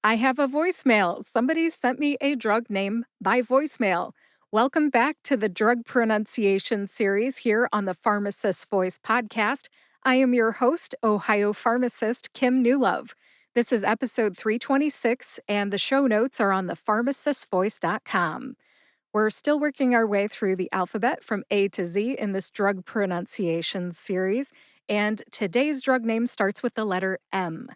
I have a voicemail. Somebody sent me a drug name by voicemail. Welcome back to the drug pronunciation series here on the Pharmacist Voice podcast. I am your host, Ohio pharmacist Kim Newlove. This is episode 326, and the show notes are on thepharmacistvoice.com. We're still working our way through the alphabet from A to Z in this drug pronunciation series, and today's drug name starts with the letter M.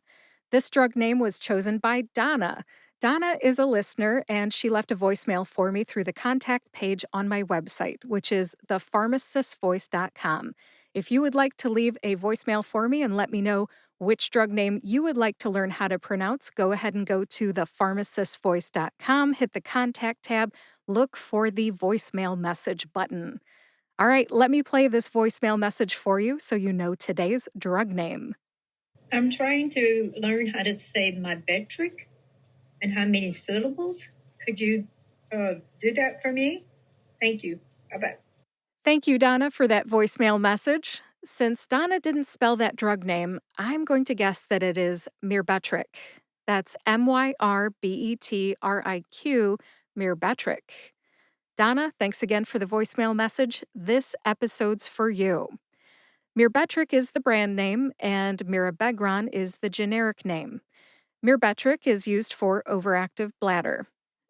This drug name was chosen by Donna. Donna is a listener, and she left a voicemail for me through the contact page on my website, which is thepharmacistvoice.com. If you would like to leave a voicemail for me and let me know which drug name you would like to learn how to pronounce, go ahead and go to thepharmacistvoice.com, hit the contact tab, look for the voicemail message button. All right, let me play this voicemail message for you so you know today's drug name. I'm trying to learn how to say Myrbetriq and how many syllables. Could you do that for me? Thank you. Bye-bye. Thank you, Donna, for that voicemail message. Since Donna didn't spell that drug name, I'm going to guess that it is Myrbetriq. That's Myrbetriq, Myrbetriq. Donna, thanks again for the voicemail message. This episode's for you. Myrbetriq is the brand name, and Mirabegron is the generic name. Myrbetriq is used for overactive bladder.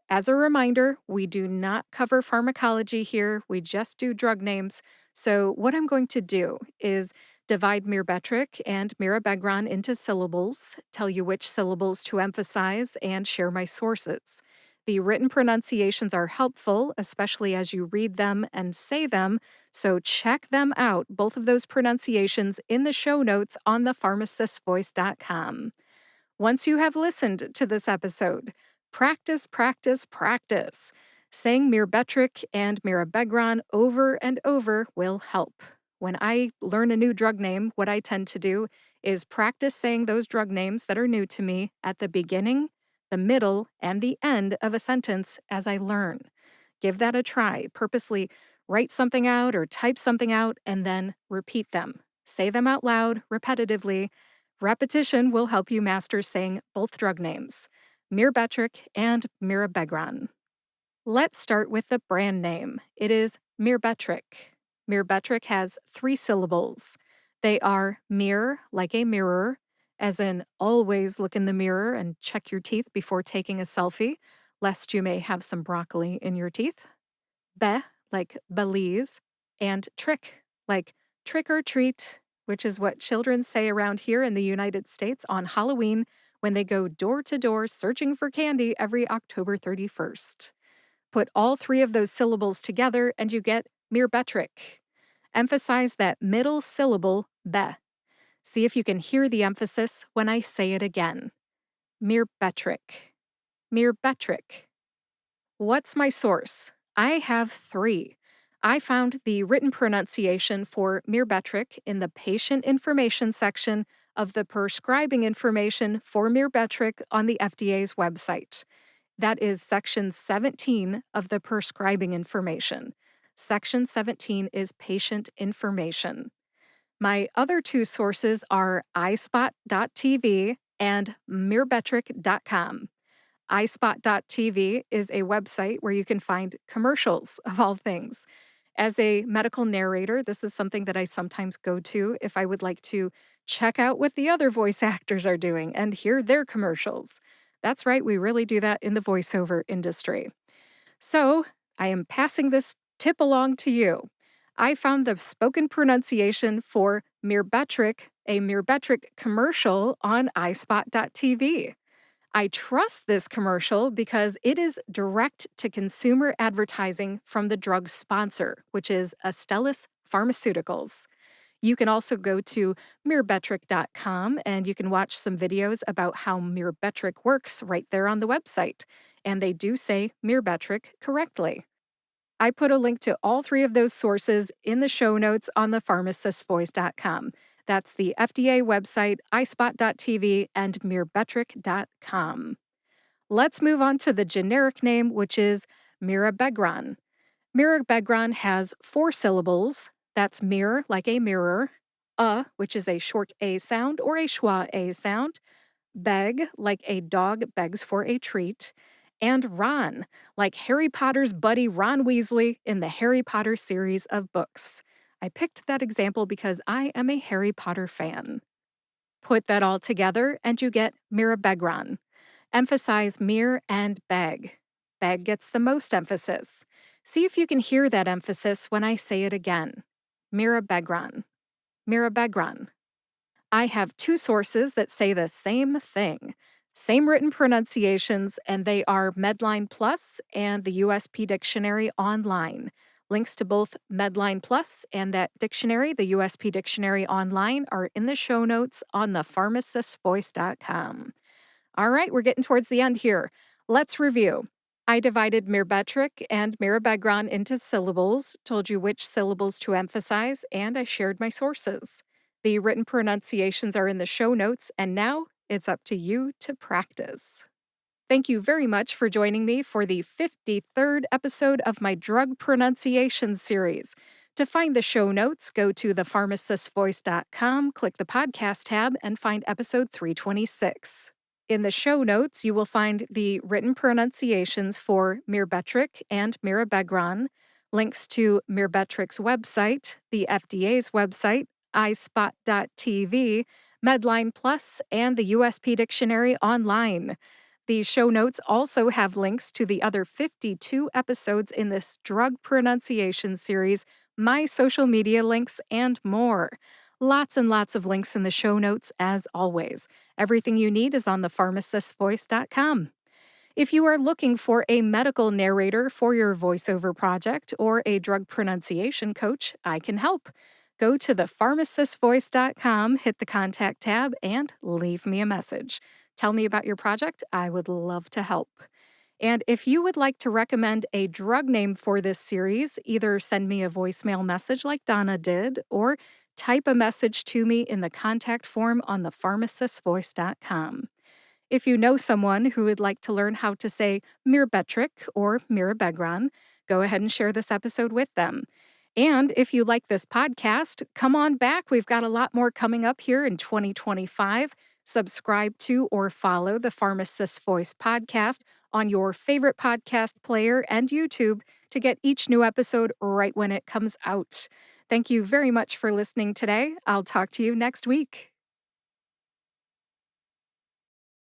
As a reminder, we do not cover pharmacology here, we just do drug names. So, what I'm going to do is divide Myrbetriq and Mirabegron into syllables, tell you which syllables to emphasize, and share my sources. The written pronunciations are helpful, especially as you read them and say them, so check them out, both of those pronunciations, in the show notes on thepharmacistvoice.com. Once you have listened to this episode, practice, practice, practice. Saying Myrbetriq and Mirabegron over and over will help. When I learn a new drug name, what I tend to do is practice saying those drug names that are new to me at the beginning, the middle, and the end of a sentence as I learn. Give that a try. Purposely write something out or type something out and then repeat them. Say them out loud, repetitively. Repetition will help you master saying both drug names, Myrbetriq and Mirabegron. Let's start with the brand name. It is Myrbetriq. Myrbetriq has 3 syllables. They are mir, like a mirror, as in always look in the mirror and check your teeth before taking a selfie, lest you may have some broccoli in your teeth. Be, like Belize, and trick, like trick or treat, which is what children say around here in the United States on Halloween when they go door to door searching for candy every October 31st. Put all 3 of those syllables together and you get Myrbetriq. Emphasize that middle syllable, be. See if you can hear the emphasis when I say it again. Myrbetriq. Myrbetriq. What's my source? I have 3. I found the written pronunciation for Myrbetriq in the patient information section of the prescribing information for Myrbetriq on the FDA's website. That is Section 17 of the prescribing information. Section 17 is patient information. My other 2 sources are ispot.tv and myrbetriq.com. ispot.tv is a website where you can find commercials of all things. As a medical narrator, this is something that I sometimes go to if I would like to check out what the other voice actors are doing and hear their commercials. That's right, we really do that in the voiceover industry. So, I am passing this tip along to you. I found the spoken pronunciation for Myrbetriq, a Myrbetriq commercial on ispot.tv. I trust this commercial because it is direct-to-consumer advertising from the drug sponsor, which is Astellas Pharmaceuticals. You can also go to Myrbetriq.com and you can watch some videos about how Myrbetriq works right there on the website. And they do say Myrbetriq correctly. I put a link to all 3 of those sources in the show notes on thepharmacistvoice.com. That's the FDA website, ispot.tv, and myrbetriq.com. Let's move on to the generic name, which is Mirabegron. Mirabegron has 4 syllables. That's mir, like a mirror, which is a short A sound or a schwa A sound, Beg, like a dog begs for a treat, and Ron, like Harry Potter's buddy Ron Weasley in the Harry Potter series of books. I picked that example because I am a Harry Potter fan. Put that all together and you get Mirabegron. Emphasize mir and beg. Beg gets the most emphasis. See if you can hear that emphasis when I say it again. Mirabegron. Mirabegron. I have two sources that say the same thing. Same written pronunciations, and they are MedlinePlus and the USP Dictionary Online. Links to both MedlinePlus and that dictionary, the USP Dictionary Online, are in the show notes on the pharmacistvoice.com. All right, we're getting towards the end here. Let's review. I divided Myrbetriq and Mirabegron into syllables, told you which syllables to emphasize, and I shared my sources. The written pronunciations are in the show notes, and now it's up to you to practice. Thank you very much for joining me for the 53rd episode of my drug pronunciation series. To find the show notes, go to thepharmacistvoice.com, click the podcast tab, and find episode 326. In the show notes, you will find the written pronunciations for Myrbetriq and Mirabegron, links to Myrbetriq's website, the FDA's website, ispot.tv, MedlinePlus, and the USP Dictionary Online. The show notes also have links to the other 52 episodes in this drug pronunciation series, my social media links, and more. Lots and lots of links in the show notes, as always. Everything you need is on thepharmacistvoice.com. If you are looking for a medical narrator for your voiceover project or a drug pronunciation coach, I can help. Go to thepharmacistvoice.com, hit the contact tab, and leave me a message. Tell me about your project. I would love to help. And if you would like to recommend a drug name for this series, either send me a voicemail message like Donna did, or type a message to me in the contact form on thepharmacistvoice.com. If you know someone who would like to learn how to say Myrbetriq or Mirabegron, go ahead and share this episode with them. And if you like this podcast, come on back. We've got a lot more coming up here in 2025. Subscribe to or follow the Pharmacist Voice podcast on your favorite podcast player and YouTube to get each new episode right when it comes out. Thank you very much for listening today. I'll talk to you next week.